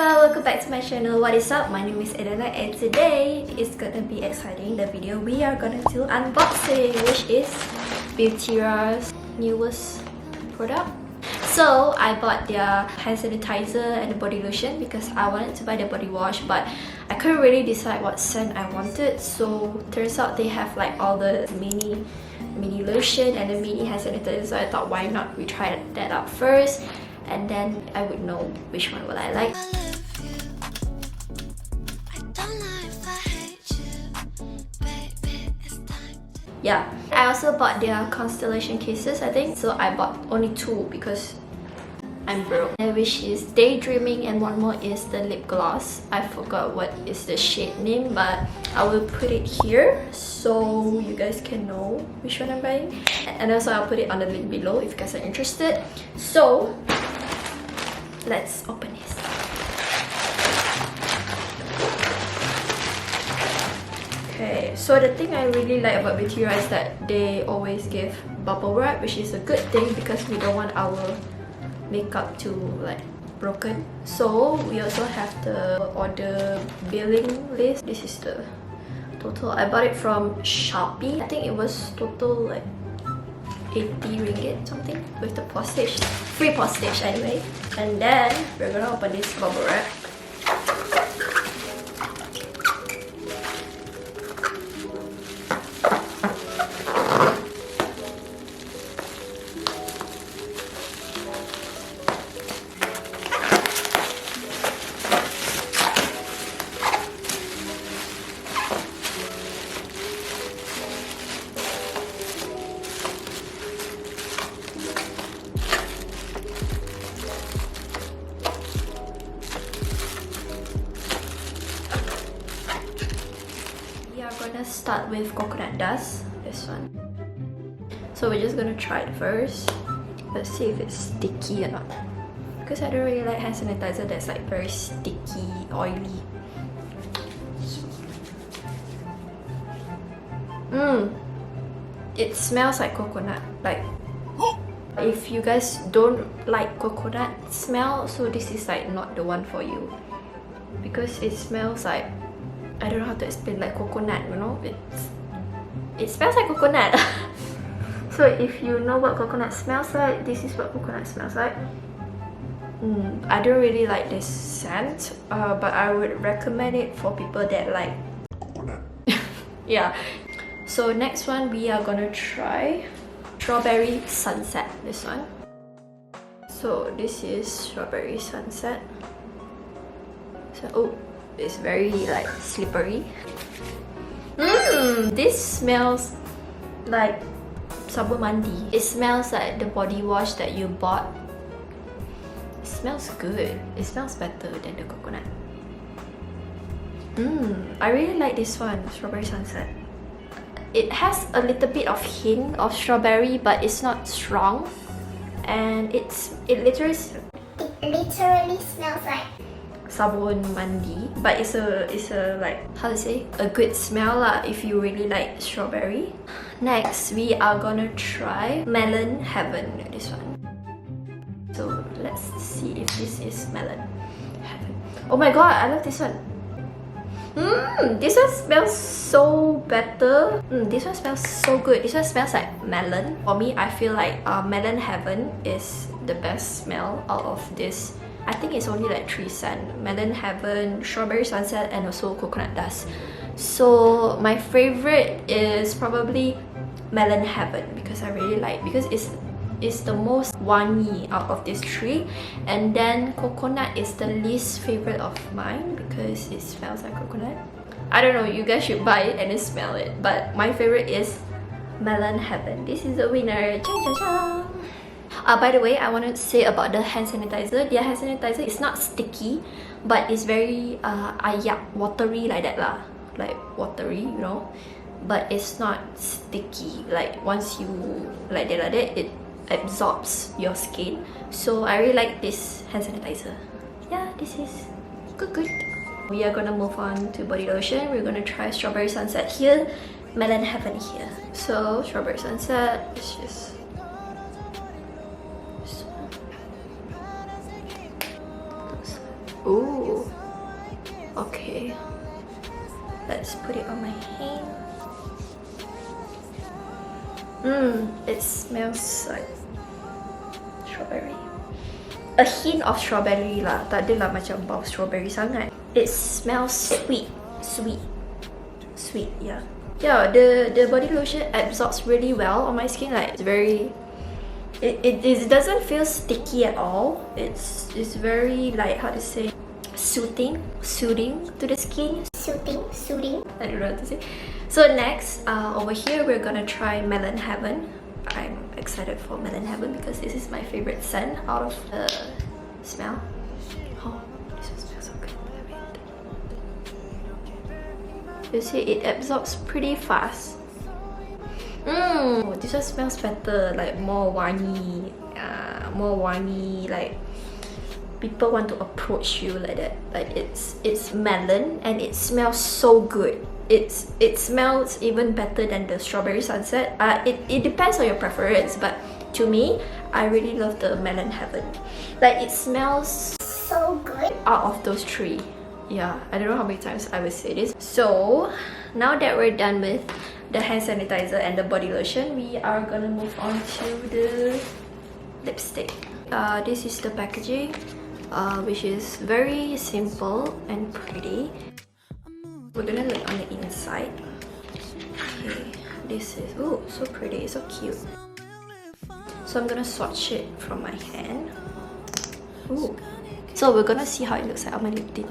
Welcome back to my channel. What is up? My name is Elliana and today is gonna be exciting. The video we are gonna do unboxing, which is Beautyra's newest product. So I bought their hand sanitizer and the body lotion because I wanted to buy the body wash, but I couldn't really decide what scent I wanted. So turns out they have like all the mini lotion and the mini hand sanitizer, so I thought why not we try that out first, and then I would know which one will I like. Yeah, I also bought their Constellation cases, I think. So I bought only 2 because I'm broke. Which is Daydreaming, and one more is the lip gloss. I forgot what is the shade name, but I will put it here so you guys can know which one I'm buying. And also I'll put it on the link below if you guys are interested. So let's open this. Okay, so the thing I really like about Beautyra is that they always give bubble wrap, which is a good thing because we don't want our makeup to like broken. So we also have the order billing list. This is the total. I bought it from Shopee. I think it was total like 80 ringgit something with the postage. Free postage anyway. And then we're gonna open this bubble wrap. Gonna start with coconut dust, this one. So we're just gonna try it first. Let's see if it's sticky or not, because I don't really like hand sanitizer that's like very sticky, oily. It smells like coconut. Like if you guys don't like coconut smell, so this is like not the one for you, because it smells like, I don't know how to explain, like coconut, you know? It smells like coconut. So if you know what coconut smells like, this is what coconut smells like. I don't really like this scent, but I would recommend it for people that like coconut. Yeah. So next one we are gonna try Strawberry Sunset, this one. So this is Strawberry Sunset. So it's very like slippery. This smells like sabun mandi. It smells like the body wash that you bought. It smells good. It smells better than the coconut. I really like this one, Strawberry Sunset. It has a little bit of hint of strawberry, but it's not strong, and it literally smells like sabun mandi, but it's a like, how to say, a good smell lah if you really like strawberry. Next we are gonna try Melon Heaven, this one. So let's see if this is Melon Heaven. Oh my god, I love this one. This one smells so better. This one smells so good. This one smells like melon. For me, I feel like Melon Heaven is the best smell out of this. I think it's only like 3 cents. Melon Heaven, Strawberry Sunset, and also Coconut Dust. So my favorite is probably Melon Heaven because I really like, because it's the most wangi out of these 3. And then Coconut is the least favorite of mine because it smells like coconut. I don't know, you guys should buy it and then smell it. But my favorite is Melon Heaven. This is the winner. Cha cha cha! By the way, I wanted to say about the hand sanitizer. Their hand sanitizer is not sticky, but it's very watery like that lah. Like watery, you know. But it's not sticky. Like once you like that, it absorbs your skin. So I really like this hand sanitizer. Yeah, this is good. We are gonna move on to body lotion. We're gonna try Strawberry Sunset here. Melon Heaven here. So Strawberry Sunset is just ooh, okay, let's put it on my hand. It smells like strawberry, a hint of strawberry lah, tak adalah macam bau strawberry sangat. It smells sweet, yeah. Yeah, the body lotion absorbs really well on my skin. Like it's very, it doesn't feel sticky at all. It's very like, how to say, soothing to the skin. Soothing. I don't know how to say. So next, over here we're gonna try Melon Heaven. I'm excited for Melon Heaven because this is my favorite scent out of the smell. Oh, this one smells so good. You see, it absorbs pretty fast. This one smells better, like more wangi, like people want to approach you like that. Like it's melon and it smells so good. It smells even better than the Strawberry Sunset. It depends on your preference, but to me, I really love the Melon Heaven. Like it smells so good out of those three. Yeah, I don't know how many times I will say this. So now that we're done with the hand sanitizer and the body lotion, we are gonna move on to the lipstick. This is the packaging, which is very simple and pretty. We're gonna look on the inside. Okay, this is, oh, so pretty, so cute. So I'm gonna swatch it from my hand. Ooh. So we're gonna see how it looks like on my lip tint.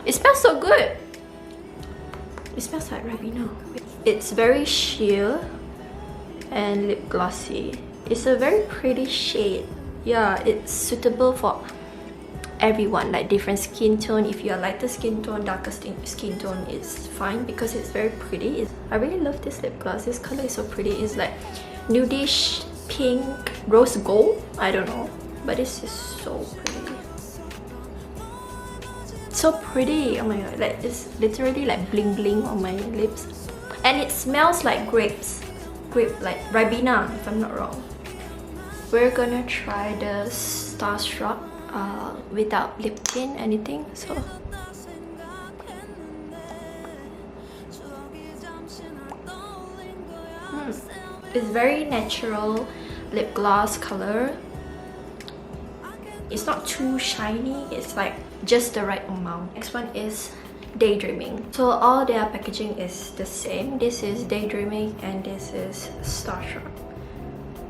It smells so good. It smells like Ribena. It's very sheer and lip glossy. It's a very pretty shade. Yeah, it's suitable for everyone, like different skin tone. If you are lighter skin tone, darker skin tone, it's fine because it's very pretty. I really love this lip gloss. This color is so pretty. It's like nudish pink, rose gold. I don't know, but this is so pretty. So pretty. Oh my god, like it's literally like bling bling on my lips, and it smells like grapes, like Ribena if I'm not wrong. We're gonna try the Starstruck without lip tint anything. So it's very natural lip gloss color. It's not too shiny, it's like just the right amount. Next one is Daydreaming. So all their packaging is the same. This is Daydreaming and this is Starstruck.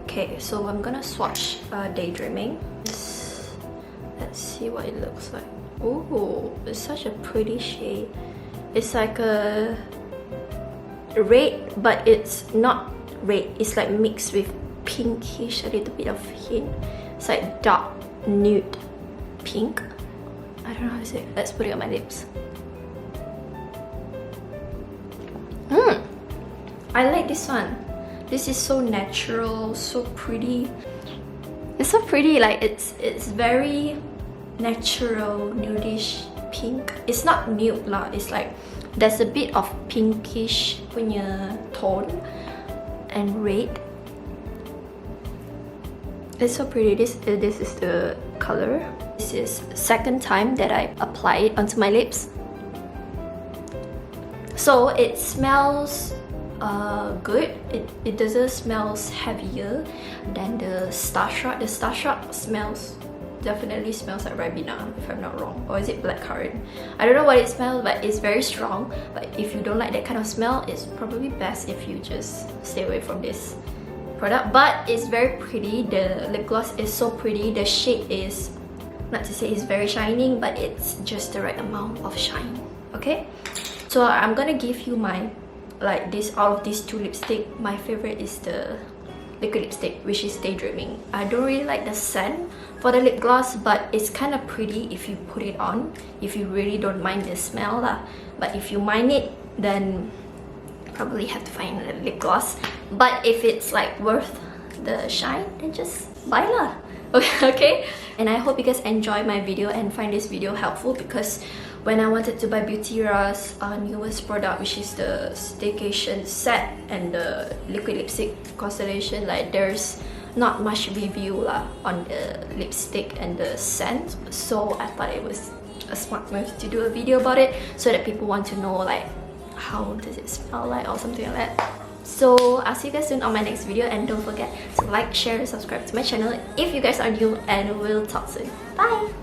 Okay, so I'm gonna swatch Daydreaming. Let's see what it looks like. Oh, it's such a pretty shade. It's like a red, but it's not red. It's like mixed with pinkish, a little bit of hint. It's like dark nude pink. I don't know how to say it. Let's put it on my lips. I like this one. This is so natural, so pretty. It's so pretty, like it's very natural, nudish pink. It's not nude lah, it's like there's a bit of pinkish punya tone and red. It's so pretty. This is the color. This is second time that I apply it onto my lips. So it smells good. It doesn't smell heavier than the Starstruck. The Starstruck definitely smells like Ribena if I'm not wrong, or is it blackcurrant? I don't know what it smells, but it's very strong. But if you don't like that kind of smell, it's probably best if you just stay away from this product. But it's very pretty. The lip gloss is so pretty. The shade is, not to say it's very shining, but it's just the right amount of shine. Okay, so I'm gonna give you my, like this, out of these two lipstick, my favorite is the liquid lipstick, which is Daydreaming. I don't really like the scent for the lip gloss, but it's kind of pretty if you put it on, if you really don't mind the smell lah. But if you mind it, then probably have to find a lip gloss. But if it's like worth the shine, then just buy lah. Okay, and I hope you guys enjoy my video and find this video helpful, because when I wanted to buy Beautyra's newest product, which is the staycation set and the liquid lipstick Constellation, like there's not much review lah on the lipstick and the scent, so I thought it was a smart move to do a video about it so that people want to know like how does it smell like or something like that. So I'll see you guys soon on my next video, and don't forget to like, share, and subscribe to my channel if you guys are new, and we'll talk soon. Bye!